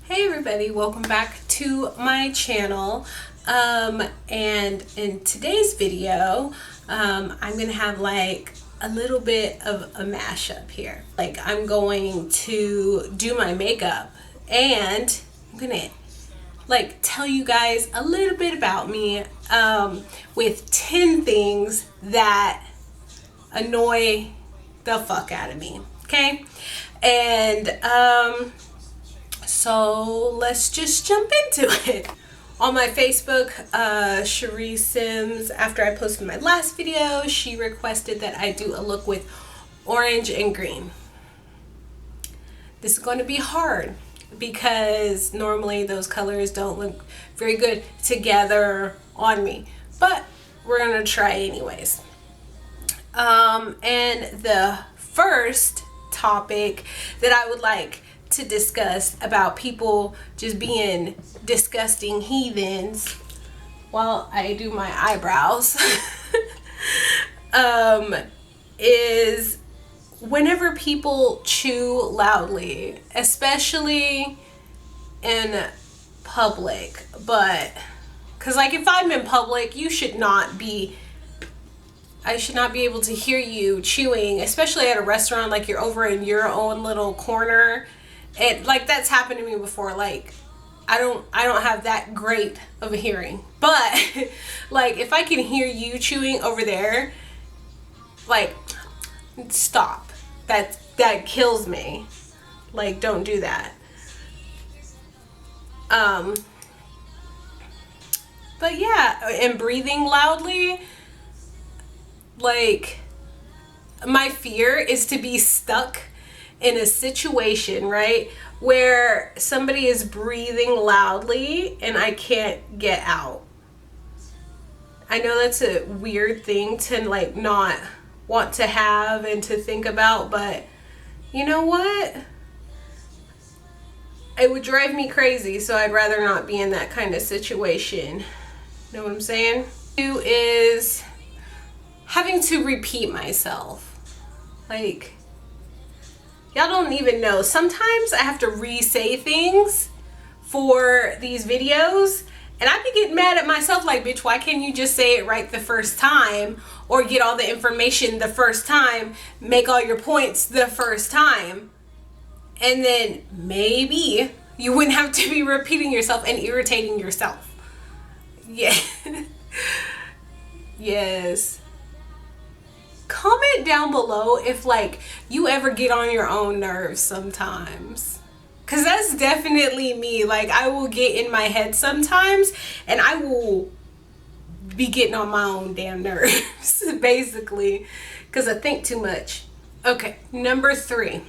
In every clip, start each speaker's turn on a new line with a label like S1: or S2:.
S1: Hey everybody, welcome back to my channel. And in today's video, I'm gonna have like a little bit of a mashup here. Like I'm going to do my makeup and I'm gonna like tell you guys a little bit about me with 10 things that annoy the fuck out of me, okay? And so let's just jump into it. On my Facebook, Cherie Sims, after I posted my last video, she requested that I do a look with orange and green. This is going to be hard because normally those colors don't look very good together on me, but we're gonna try anyways. And the first topic that I would like to discuss about people just being disgusting heathens while I do my eyebrows is whenever people chew loudly, especially in public. But because like if I'm in public, I should not be able to hear you chewing, especially at a restaurant, like you're over in your own little corner. And like that's happened to me before. Like I don't have that great of a hearing, but like if I can hear you chewing over there, like stop. That kills me. Like don't do that. But yeah, and breathing loudly, like my fear is to be stuck in a situation, right, where somebody is breathing loudly and I can't get out. I know that's a weird thing to like not want to have and to think about, but you know what? It would drive me crazy, so I'd rather not be in that kind of situation. Know what I'm saying? Two is having to repeat myself. Like, y'all don't even know. Sometimes I have to re-say things for these videos and I be getting mad at myself like, bitch, why can't you just say it right the first time or get all the information the first time, make all your points the first time, and then maybe you wouldn't have to be repeating yourself and irritating yourself. Yeah. Yes. Comment down below if like you ever get on your own nerves sometimes, because that's definitely me. Like I will get in my head sometimes and I will be getting on my own damn nerves basically because I think too much. Okay, number 3.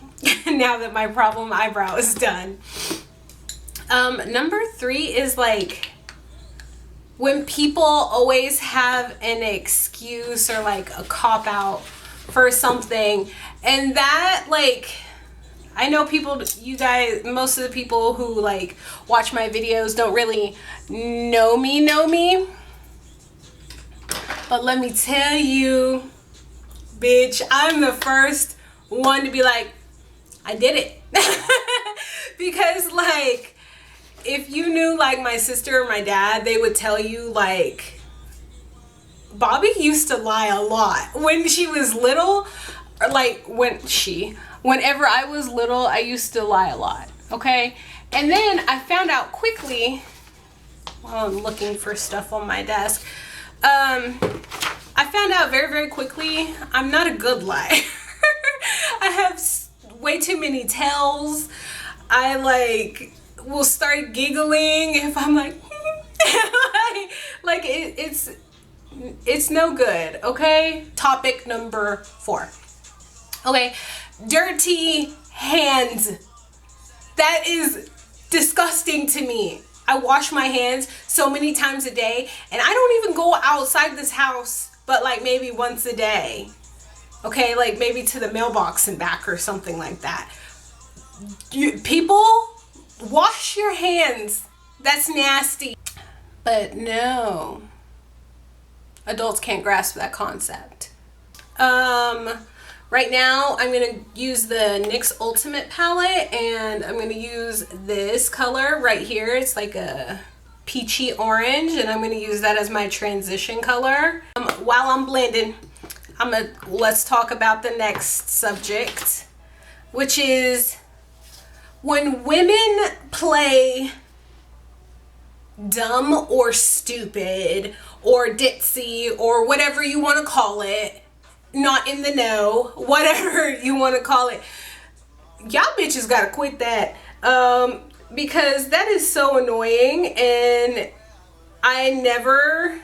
S1: Now that my problem eyebrow is done, number 3 is like when people always have an excuse or like a cop out for something, and that like, I know people, you guys, most of the people who like watch my videos don't really know me, but let me tell you, bitch, I'm the first one to be like, I did it. Because like, if you knew like my sister or my dad, they would tell you like Bobby used to lie a lot when she was little, or like whenever I was little, I used to lie a lot, okay? And then I found out quickly while I'm looking for stuff on my desk, I found out very, very quickly I'm not a good liar. I have way too many tells. I like will start giggling if I'm like like it's no good, okay? Topic number 4. Okay, dirty hands. That is disgusting to me. I wash my hands so many times a day and I don't even go outside this house but like maybe once a day. Okay, like maybe to the mailbox and back or something like that. People, wash your hands. That's nasty. But no, adults can't grasp that concept. Right now, I'm going to use the NYX Ultimate palette, and I'm going to use this color right here. It's like a peachy orange, and I'm going to use that as my transition color. While I'm blending, let's talk about the next subject, which is when women play dumb or stupid or ditzy or whatever you want to call it, not in the know, whatever you want to call it, y'all bitches gotta quit that, because that is so annoying. And I never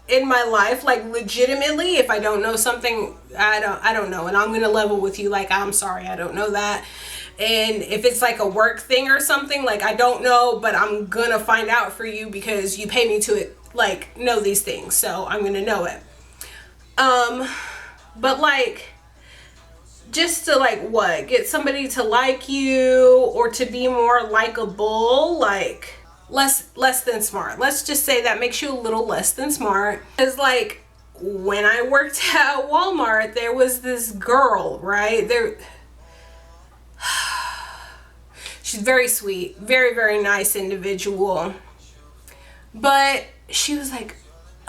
S1: in my life, like, legitimately, if I don't know something, I don't know, and I'm gonna level with you, like, I'm sorry, I don't know that. And if it's like a work thing or something, like, I don't know, but I'm gonna find out for you because you pay me to like know these things, so I'm gonna know it. But like, just to like what, get somebody to like you or to be more likable, like less than smart. Let's just say that makes you a little less than smart. Because like when I worked at Walmart, there was this girl, right? She's very sweet, very, very nice individual. But she was like,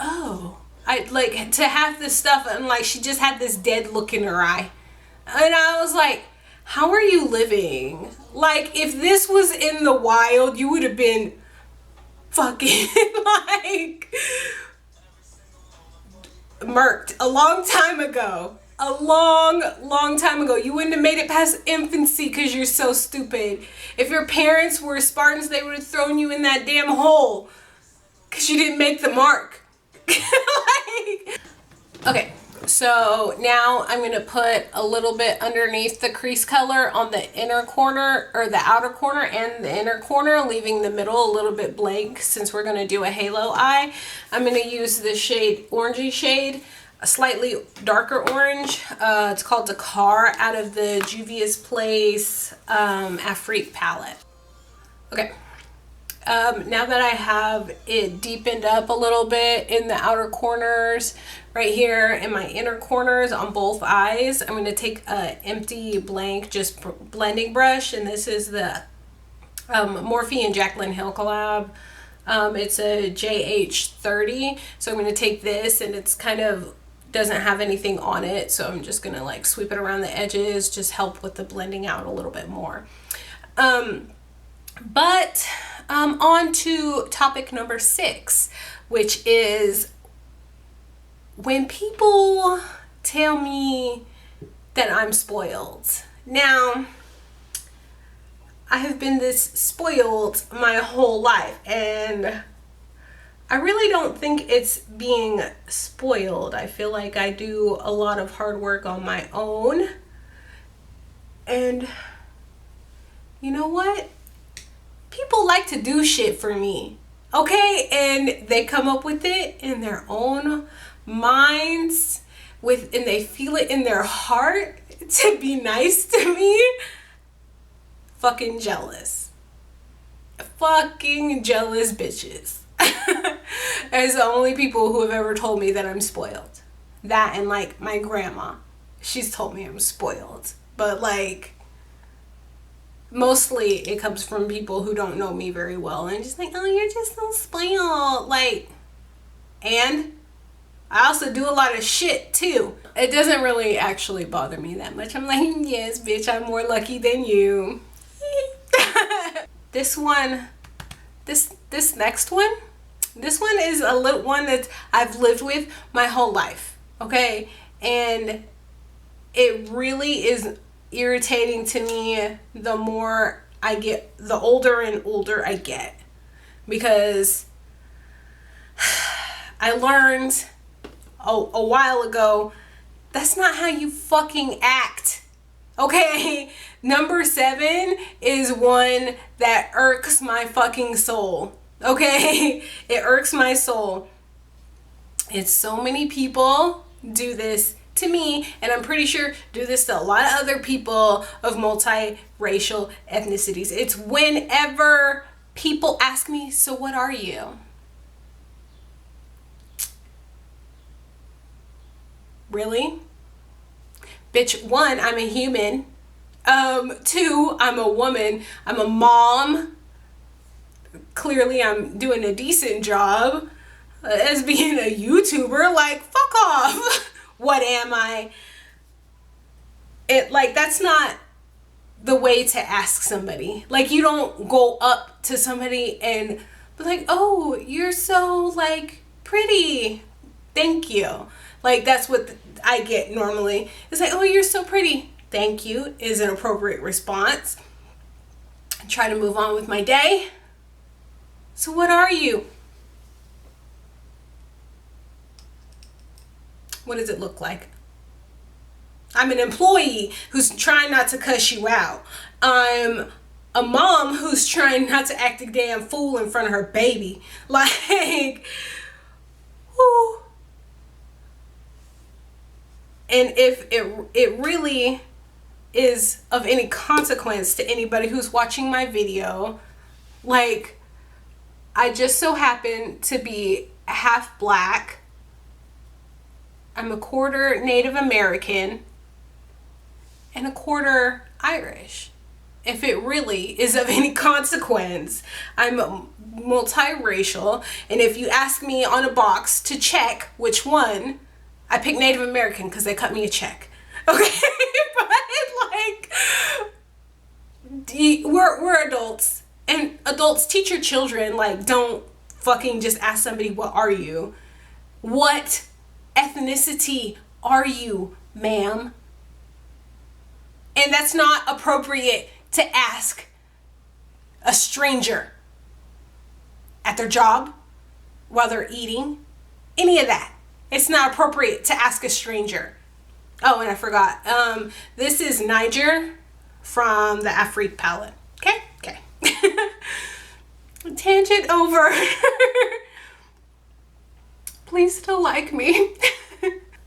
S1: oh, I like to have this stuff, and like she just had this dead look in her eye. And I was like, how are you living? Like, if this was in the wild, you would have been fucking like murked a long time ago. A long time ago. You wouldn't have made it past infancy because you're so stupid. If your parents were Spartans, they would have thrown you in that damn hole because you didn't make the mark. Like, okay, so now I'm going to put a little bit underneath the crease color on the inner corner, or the outer corner and the inner corner, leaving the middle a little bit blank since we're going to do a halo eye. I'm going to use the shade, orangey shade, a slightly darker orange. It's called Dakar, out of the Juvias Place Afrique palette. Okay. Now that I have it deepened up a little bit in the outer corners, right here in my inner corners on both eyes, I'm going to take an empty blank just blending brush, and this is the Morphe and Jaclyn Hill collab. It's a JH30, so I'm going to take this, and it's kind of doesn't have anything on it, so I'm just going to like sweep it around the edges, just help with the blending out a little bit more. But on to topic number 6, which is when people tell me that I'm spoiled. Now, I have been this spoiled my whole life, and I really don't think it's being spoiled. I feel like I do a lot of hard work on my own, and you know what? People like to do shit for me, okay? And they come up with it in their own minds, and they feel it in their heart to be nice to me. Fucking jealous. Fucking jealous bitches. As the only people who have ever told me that I'm spoiled. That and like my grandma. She's told me I'm spoiled. But like, mostly it comes from people who don't know me very well and just like, oh, you're just so spoiled. Like, and I also do a lot of shit too. It doesn't really actually bother me that much. I'm like, yes, bitch, I'm more lucky than you. This next one is a little one that I've lived with my whole life, okay? And it really is irritating to me the more I get, the older and older I get, because I learned a while ago that's not how you fucking act, okay? Number 7 is one that irks my fucking soul, okay? It irks my soul. It's so many people do this to me, and I'm pretty sure do this to a lot of other people of multiracial ethnicities. It's whenever people ask me, so what are you? Really? bitch, one, I'm a human. Two, I'm a woman. I'm a mom. Clearly, I'm doing a decent job as being a YouTuber. Like, fuck off. What am I? Like, that's not the way to ask somebody. Like, you don't go up to somebody and be like, oh, you're so, like, pretty. Thank you. Like, that's what I get normally. It's like, oh, you're so pretty. Thank you is an appropriate response. I try to move on with my day. So what are you? What does it look like? I'm an employee who's trying not to cuss you out. I'm a mom who's trying not to act a damn fool in front of her baby. Like, whoo. And if it really is of any consequence to anybody who's watching my video, like, I just so happen to be half black. I'm a quarter Native American and a quarter Irish. If it really is of any consequence, I'm multiracial. And if you ask me on a box to check which one, I pick Native American because they cut me a check. Okay? But like, we're adults. And adults, teach your children, like, don't fucking just ask somebody, what are you? What ethnicity are you, ma'am? And that's not appropriate to ask a stranger at their job, while they're eating, any of that. It's not appropriate to ask a stranger. Oh, and I forgot. This is Niger from the Afrique palette. Okay? Okay. Tangent over. Please still like me.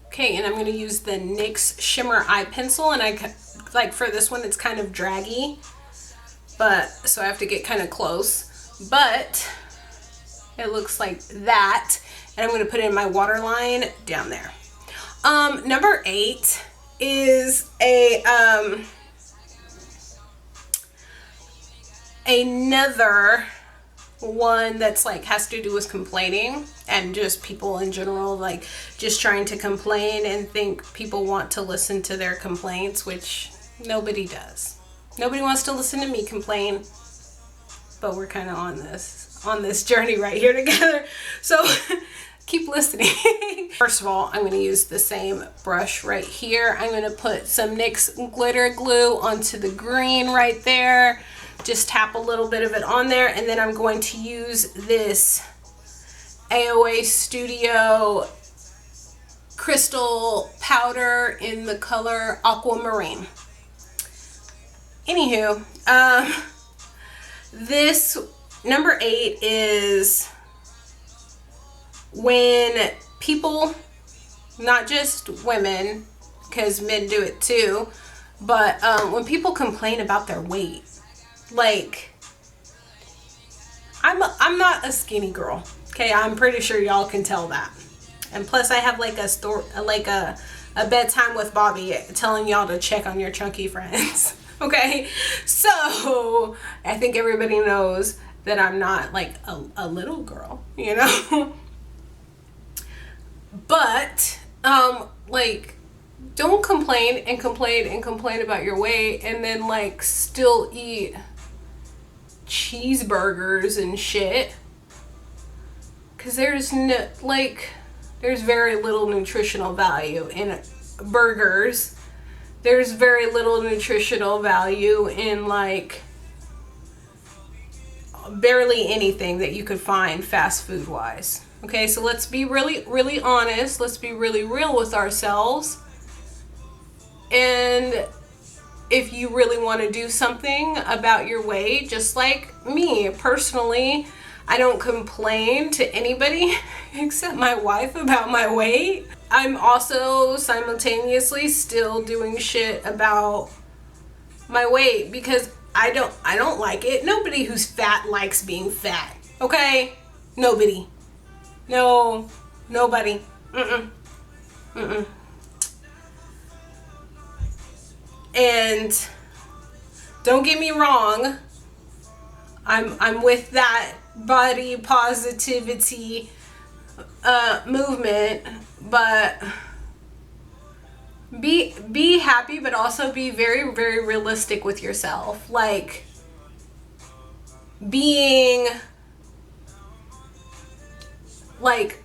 S1: Okay, and I'm going to use the NYX Shimmer Eye Pencil, and like for this one it's kind of draggy, but so I have to get kind of close, but it looks like that, and I'm going to put it in my waterline down there. Number 8 is another one that's like has to do with complaining and just people in general, like just trying to complain and think people want to listen to their complaints, which nobody does. Nobody wants to listen to me complain, but we're kind of on this journey right here together, so keep listening. First of all, I'm going to use the same brush right here. I'm going to put some NYX glitter glue onto the green right there. Just tap a little bit of it on there, and then I'm going to use this AOA Studio Crystal powder in the color Aquamarine. Anywho, this number 8 is when people, not just women, because men do it too, but when people complain about their weight. Like, I'm not a skinny girl, okay? I'm pretty sure y'all can tell that. And plus I have like a bedtime with Bobby telling y'all to check on your chunky friends. Okay, so I think everybody knows that I'm not like a little girl, you know. But like, don't complain and complain and complain about your weight and then like still eat cheeseburgers and shit, because there's very little nutritional value in burgers. There's very little nutritional value in like barely anything that you could find fast food wise. Okay, so let's be really honest. Let's be really real with ourselves. And if you really want to do something about your weight, just like me personally, I don't complain to anybody except my wife about my weight. I'm also simultaneously still doing shit about my weight because I don't like it. Nobody who's fat likes being fat. Okay? Nobody. No. Nobody. And don't get me wrong, I'm with that body positivity movement, but be happy, but also be very, very realistic with yourself. Like, being like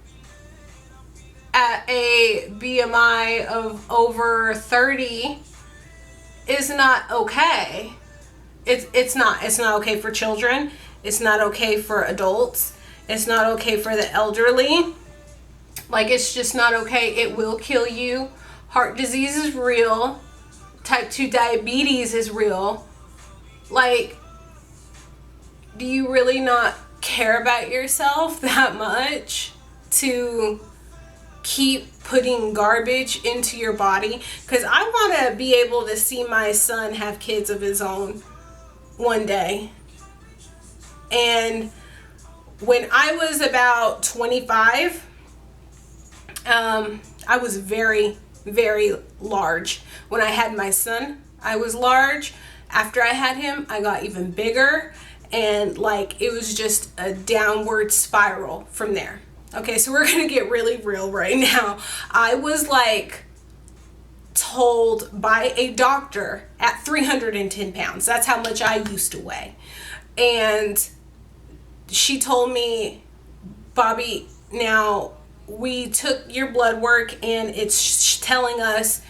S1: at a BMI of over 30 is not okay. It's not okay for children. It's not okay for adults. It's not okay for the elderly. Like, it's just not okay. It will kill you. Heart disease is real. Type 2 diabetes is real. Like, do you really not care about yourself that much to keep putting garbage into your body? Because I want to be able to see my son have kids of his own one day. And when I was about 25, I was very, very large. When I had my son, I was large. After I had him, I got even bigger. And like, it was just a downward spiral from there. Okay, so we're gonna get really real right now. I was like told by a doctor at 310 pounds. That's how much I used to weigh. And she told me, Bobby, now we took your blood work and it's telling us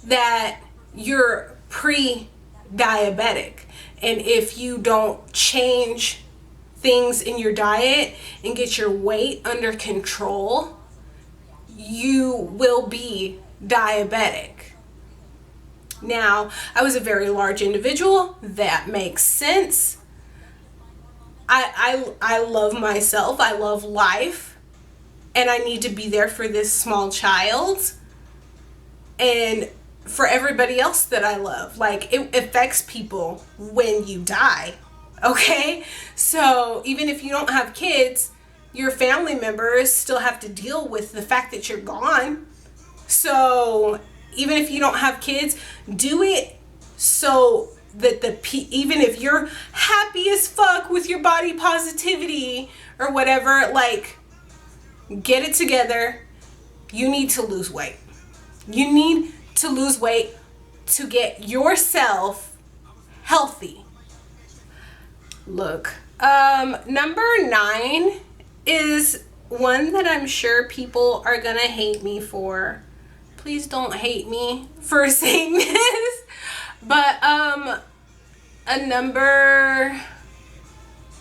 S1: that you're pre-diabetic. And if you don't change things in your diet and get your weight under control, you will be diabetic. Now, I was a very large individual. That makes sense. I love myself. I love life. And I need to be there for this small child and for everybody else that I love. Like, it affects people when you die. Okay? So even if you don't have kids, your family members still have to deal with the fact that you're gone. So even if you don't have kids, do it so that even if you're happy as fuck with your body positivity or whatever, like, get it together. You need to lose weight. You need to lose weight to get yourself healthy. Look, number 9 is one that I'm sure people are gonna hate me for. Please don't hate me for saying this. But a number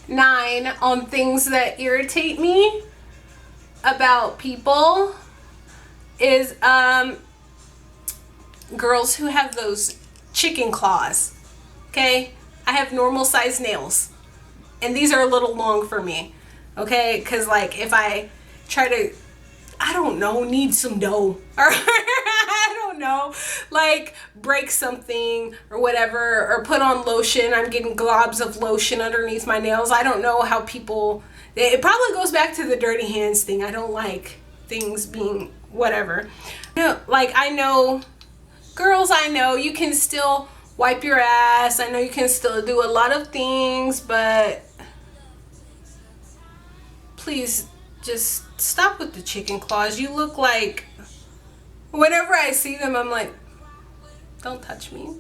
S1: 9 on things that irritate me about people is girls who have those chicken claws. Okay, I have normal size nails and these are a little long for me. Okay, because like if I try to, I don't know, knead some dough or I don't know, like break something or whatever, or put on lotion, I'm getting globs of lotion underneath my nails. I don't know how people, it probably goes back to the dirty hands thing. I don't like things being whatever. You know, like, I know, girls, I know you can still wipe your ass. I know you can still do a lot of things, but please just stop with the chicken claws. You look like, whenever I see them, I'm like, don't touch me.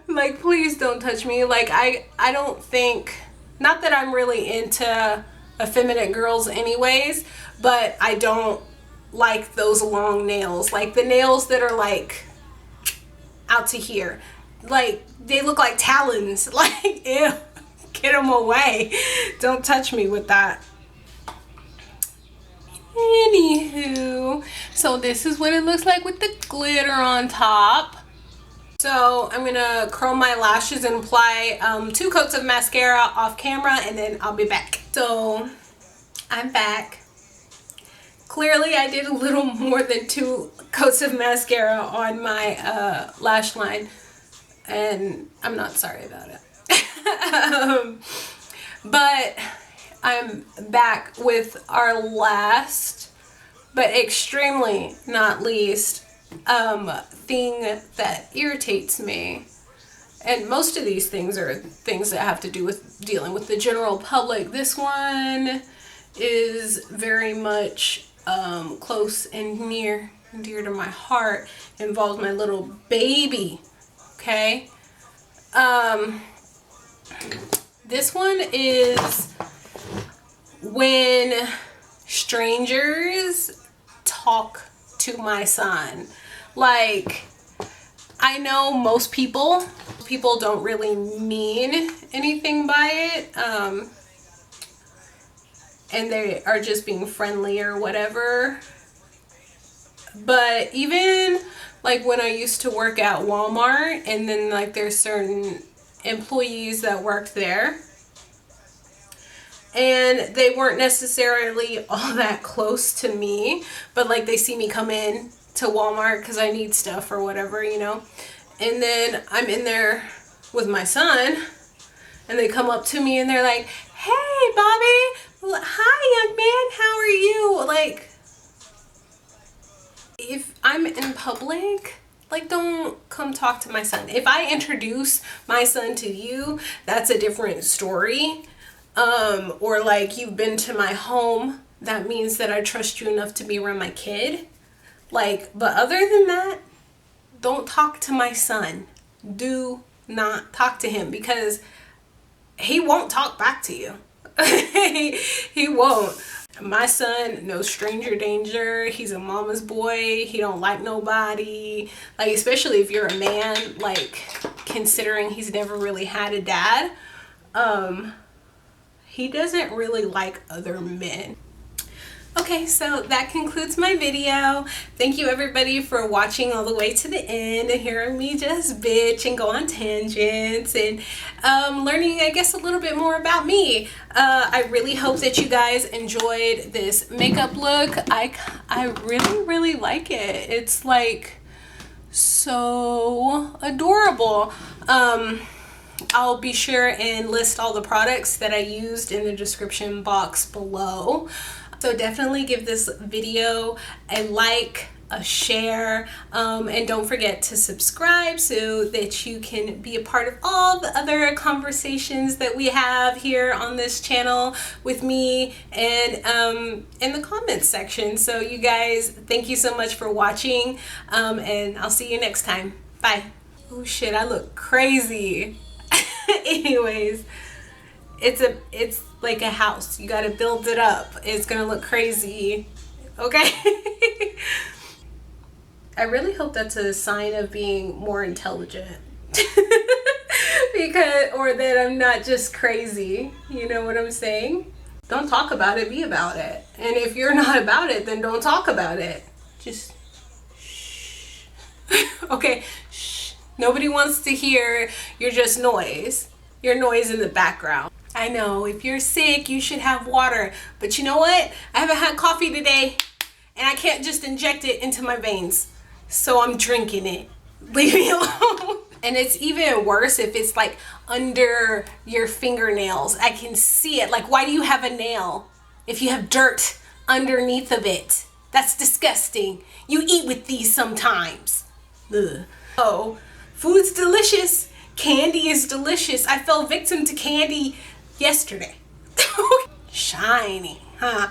S1: Like, please don't touch me. Like, I don't think, not that I'm really into effeminate girls anyways, but I don't like those long nails. Like the nails that are like out to here. Like, they look like talons. Like, ew, get them away. Don't touch me with that. Anywho, so this is what it looks like with the glitter on top. So I'm gonna curl my lashes and apply 2 coats of mascara off camera, and then I'll be back. So I'm back. Clearly I did a little more than 2 coats of mascara on my lash line, and I'm not sorry about it. But I'm back with our last, but extremely not least, thing that irritates me. And most of these things are things that have to do with dealing with the general public. This one is very much close and near and dear to my heart. It involves my little baby. Okay. This one is when strangers talk to my son. Like, I know most people don't really mean anything by it, and they are just being friendly or whatever. But even like when I used to work at Walmart, and then like there's certain employees that worked there, and they weren't necessarily all that close to me, but like they see me come in to Walmart because I need stuff or whatever, you know. And then I'm in there with my son, and they come up to me and they're like, "Hey, Bobby, hi, young man, how are you?" Like, if I'm in public, like, don't come talk to my son. If I introduce my son to you, that's a different story. Or like you've been to my home, that means that I trust you enough to be around my kid. Like, but other than that, don't talk to my son. Do not talk to him, because he won't talk back to you. He won't. My son, no stranger danger. He's a mama's boy. He don't like nobody. Like, especially if you're a man, like, considering he's never really had a dad, he doesn't really like other men. Okay, so that concludes my video. Thank you everybody for watching all the way to the end and hearing me just bitch and go on tangents and learning, I guess, a little bit more about me. I really hope that you guys enjoyed this makeup look. I really like it. It's like so adorable. I'll be sure and list all the products that I used in the description box below. So definitely give this video a like, a share, and don't forget to subscribe so that you can be a part of all the other conversations that we have here on this channel with me and in the comments section. So you guys, thank you so much for watching, and I'll see you next time. Bye. Oh shit, I look crazy. Anyways, it's like a house. You gotta build it up. It's gonna look crazy. Okay? I really hope that's a sign of being more intelligent. Or that I'm not just crazy. You know what I'm saying? Don't talk about it, be about it. And if you're not about it, then don't talk about it. Just shh. Okay, shh. Nobody wants to hear you're just noise. You're noise in the background. I know, if you're sick, you should have water. But you know what? I haven't had coffee today, and I can't just inject it into my veins. So I'm drinking it. Leave me alone. And it's even worse if it's like under your fingernails. I can see it. Like, why do you have a nail if you have dirt underneath of it? That's disgusting. You eat with these sometimes. Ugh. Oh, food's delicious. Candy is delicious. I fell victim to candy yesterday. Shiny, huh?